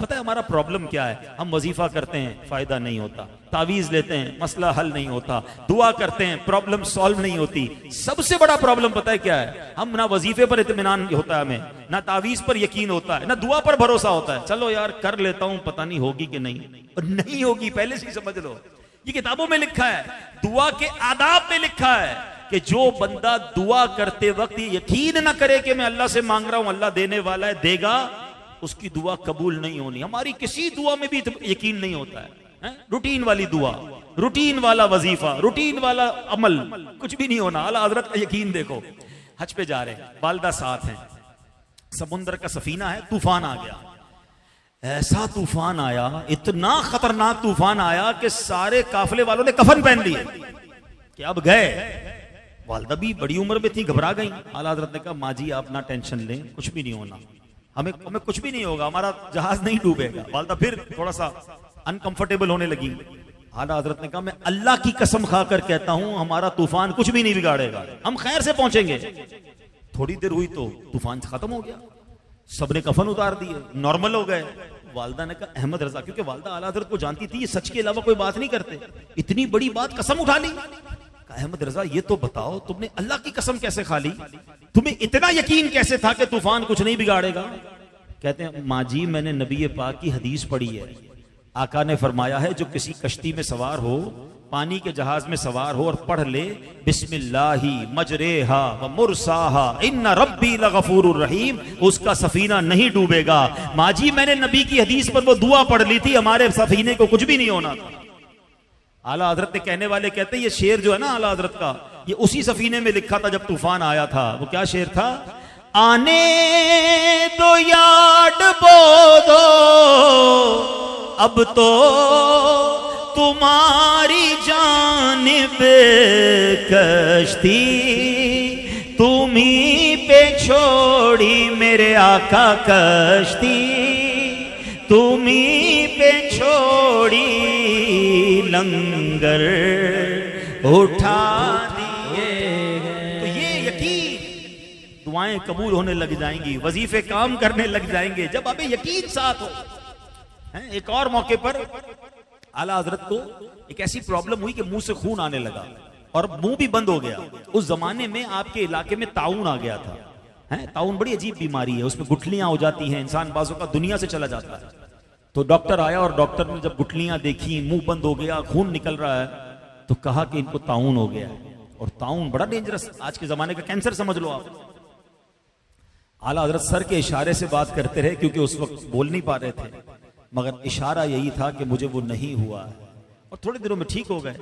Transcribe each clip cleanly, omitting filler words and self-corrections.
پتہ ہے ہمارا پرابلم کیا ہے؟ ہم وظیفہ کرتے ہیں فائدہ نہیں ہوتا، تعویذ لیتے ہیں مسئلہ حل نہیں ہوتا، دعا کرتے ہیں پرابلم سالو نہیں ہوتی۔ سب سے بڑا پرابلم پتہ ہے کیا ہے؟ ہم نہ وظیفے پر اطمینان ہوتا ہے ہمیں، نہ تعویذ پر یقین ہوتا ہے، نہ دعا پر بھروسہ ہوتا ہے۔ چلو یار کر لیتا ہوں، پتہ نہیں ہوگی کہ نہیں، اور نہیں ہوگی پہلے سے ہی سمجھ لو۔ یہ کتابوں میں لکھا ہے، دعا کے آداب میں لکھا ہے کہ جو بندہ دعا کرتے وقت یہ یقین نہ کرے کہ میں اللہ سے مانگ رہا ہوں اللہ دینے والا ہے دے گا، اس کی دعا قبول نہیں ہونی۔ ہماری کسی دعا میں بھی یقین نہیں ہوتا ہے، روٹین والی دعا، روٹین والا وظیفہ، روٹین والا عمل، کچھ بھی نہیں ہونا۔ اعلیٰ حضرت کا یقین دیکھو، حج پہ جا رہے ہیں، والدہ ساتھ ہیں، سمندر کا سفینہ ہے، طوفان آ گیا، ایسا طوفان آیا، اتنا خطرناک طوفان آیا کہ سارے قافلے والوں نے کفن پہن لیے کہ اب گئے۔ والدہ بھی بڑی عمر میں تھی، گھبرا گئی۔ اعلیٰ حضرت نے کہا ماں جی آپ نہ ٹینشن لیں، کچھ بھی نہیں ہونا، ہمیں کچھ بھی نہیں ہوگا، ہمارا جہاز نہیں ڈوبے گا۔ والدہ پھر تھوڑا سا انکمفرٹیبل ہونے لگی۔ اعلیٰ حضرت نے کہا میں اللہ کی قسم کھا کر کہتا ہوں ہمارا طوفان کچھ بھی نہیں بگاڑے گا، ہم خیر سے پہنچیں گے۔ تھوڑی دیر ہوئی تو طوفان ختم ہو گیا، سب نے کفن اتار دیے، نارمل ہو گئے۔ والدہ نے کہا احمد رضا، کیونکہ والدہ اعلیٰ حضرت کو جانتی تھی یہ سچ کے علاوہ کوئی بات نہیں کرتے، اتنی بڑی بات قسم اٹھا لی۔ کہا احمد رضا یہ تو بتاؤ تم نے اللہ کی قسم کیسے کھا لی؟ تمہیں اتنا یقین کیسے تھا کہ طوفان کچھ نہیں بگاڑے گا؟ کہتے ہیں ماں جی میں نے نبی پاک کی حدیث پڑھی ہے، آقا نے فرمایا ہے جو کسی کشتی میں سوار ہو، پانی کے جہاز میں سوار ہو اور پڑھ لے بسم اللہ مجریہا و مرساہا ان ربی لغفور الرحیم، اس کا سفینہ نہیں ڈوبے گا۔ ماں جی میں نے نبی کی حدیث پر وہ دعا پڑھ لی تھی، ہمارے سفینے کو کچھ بھی نہیں ہونا تھا۔ اعلیٰ حضرت نے کہنے والے کہتے ہیں یہ شعر جو ہے نا اعلیٰ حضرت کا، یہ اسی سفینے میں لکھا تھا جب طوفان آیا تھا۔ وہ کیا شعر تھا؟ آنے دو یاد بو دو اب تو تمہاری جانب کشتی، تمہیں پہ چھوڑی میرے آقا کشتی، تمہیں پہ چھوڑی لنگر اٹھا دیے۔ تو یہ یقین، دعائیں قبول ہونے لگ جائیں گی، وظیفے کام کرنے لگ جائیں گے جب ہمیں یقین ساتھ ہو۔ ایک اور موقع پر اعلیٰ حضرت کو ایک ایسی پرابلم ہوئی کہ منہ سے خون آنے لگا اور منہ بھی بند ہو گیا۔ اس زمانے میں آپ کے علاقے میں طاعون آ گیا تھا۔ طاعون بڑی عجیب بیماری ہے، اس میں گٹھلیاں ہو جاتی ہیں، انسان بعضوں کا دنیا سے چلا جاتا ہے۔ تو ڈاکٹر آیا اور ڈاکٹر نے جب گٹھلیاں دیکھی، منہ بند ہو گیا، خون نکل رہا ہے، تو کہا کہ ان کو طاعون ہو گیا ہے۔ اور طاعون بڑا ڈینجرس، آج کے زمانے کا کینسر سمجھ لو آپ۔ اعلیٰ حضرت سر کے اشارے سے بات کرتے رہے کیونکہ اس وقت بول نہیں پا رہے تھے، مگر اشارہ یہی تھا کہ مجھے وہ نہیں ہوا ہے، اور تھوڑے دنوں میں ٹھیک ہو گئے۔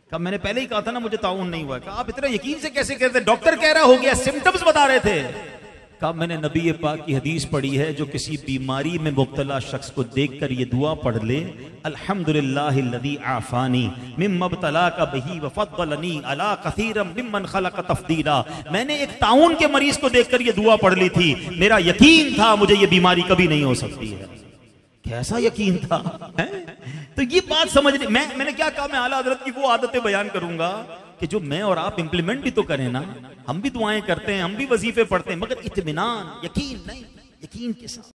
کہا میں نے پہلے ہی کہا تھا نا مجھے طاعون نہیں ہوا ہے۔ کہا آپ اتنا یقین سے کیسے کہتے ہیں؟ ڈاکٹر کہہ رہا ہو گیا، سمٹمز بتا رہے تھے۔ کہا میں نے نبی پاک کی حدیث پڑھی ہے جو کسی بیماری میں مبتلا شخص کو دیکھ کر یہ دعا پڑھ لے الحمدللہ الذی عافانی مما ابتلاک بہ وفضلنی علی کثیر ممن خلق تفضیلا۔ میں نے ایک طاعون کے مریض کو دیکھ کر یہ دعا پڑھ لی تھی، میرا یقین تھا مجھے یہ بیماری کبھی نہیں ہو سکتی ہے۔ کیسا یقین تھا؟ تو یہ بات سمجھ میں نے کیا کہا، میں اعلیٰ حضرت کی وہ عادتیں بیان کروں گا کہ جو میں اور آپ امپلیمنٹ بھی تو کریں نا۔ ہم بھی دعائیں کرتے ہیں، ہم بھی وظیفے پڑھتے ہیں، مگر اطمینان، یقین نہیں، یقین کے ساتھ۔